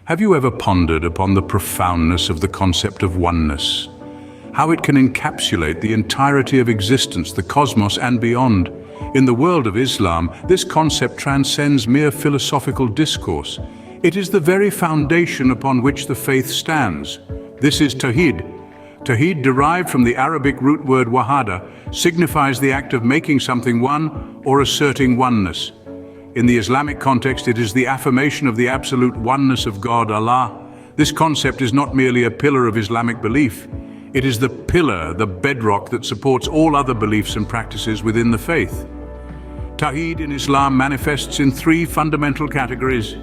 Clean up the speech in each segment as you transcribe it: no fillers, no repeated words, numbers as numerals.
Have you ever pondered upon the profoundness of the concept of oneness? How it can encapsulate the entirety of existence, the cosmos and beyond? In the world of Islam, this concept transcends mere philosophical discourse. It is the very foundation upon which the faith stands. This is Tawhid. Tawhid, derived from the Arabic root word wahada, signifies the act of making something one or asserting oneness. In the Islamic context, it is the affirmation of the absolute oneness of God, Allah. This concept is not merely a pillar of Islamic belief. It is the pillar, the bedrock that supports all other beliefs and practices within the faith. Tawhid in Islam manifests in three fundamental categories.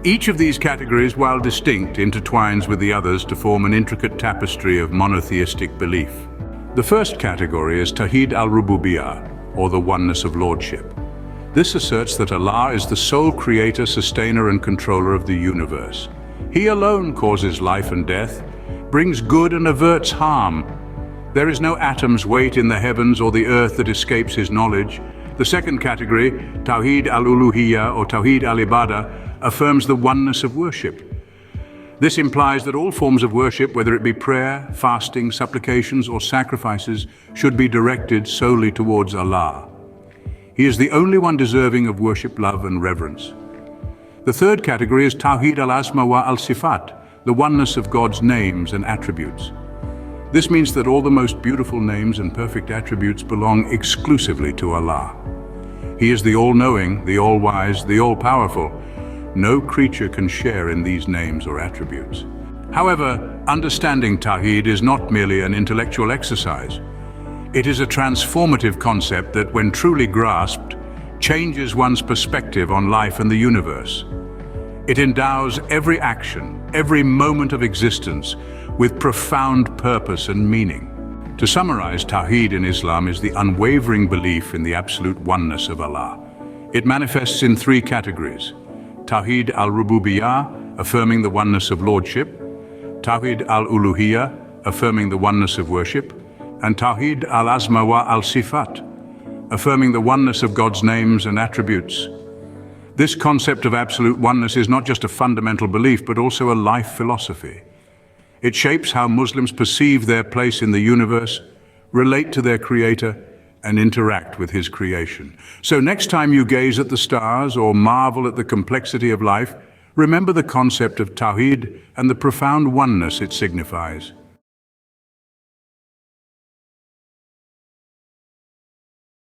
Each of these categories, while distinct, intertwines with the others to form an intricate tapestry of monotheistic belief. The first category is Tawhid al-Rububiyyah, or the oneness of lordship. This asserts that Allah is the sole creator, sustainer, and controller of the universe. He alone causes life and death, brings good and averts harm. There is no atom's weight in the heavens or the earth that escapes his knowledge. The second category, Tawhid al-Uluhiyyah or Tawhid al-Ibadah, affirms the oneness of worship. This implies that all forms of worship, whether it be prayer, fasting, supplications, or sacrifices, should be directed solely towards Allah. He is the only one deserving of worship, love, and reverence. The third category is Tawhid al-Asma wa al-Sifat, the oneness of God's names and attributes. This means that all the most beautiful names and perfect attributes belong exclusively to Allah. He is the all-knowing, the all-wise, the all-powerful. No creature can share in these names or attributes. However, understanding Tawhid is not merely an intellectual exercise. It is a transformative concept that, when truly grasped, changes one's perspective on life and the universe. It endows every action, every moment of existence, with profound purpose and meaning. To summarize, Tawhid in Islam is the unwavering belief in the absolute oneness of Allah. It manifests in three categories: Tawhid al-Rububiyyah, affirming the oneness of lordship; Tawhid al-Uluhiyyah, affirming the oneness of worship; and Tawhid al-Asma wa al-Sifat, affirming the oneness of God's names and attributes. This concept of absolute oneness is not just a fundamental belief, but also a life philosophy. It shapes how Muslims perceive their place in the universe, relate to their Creator, and interact with His creation. So next time you gaze at the stars or marvel at the complexity of life, remember the concept of Tawhid and the profound oneness it signifies.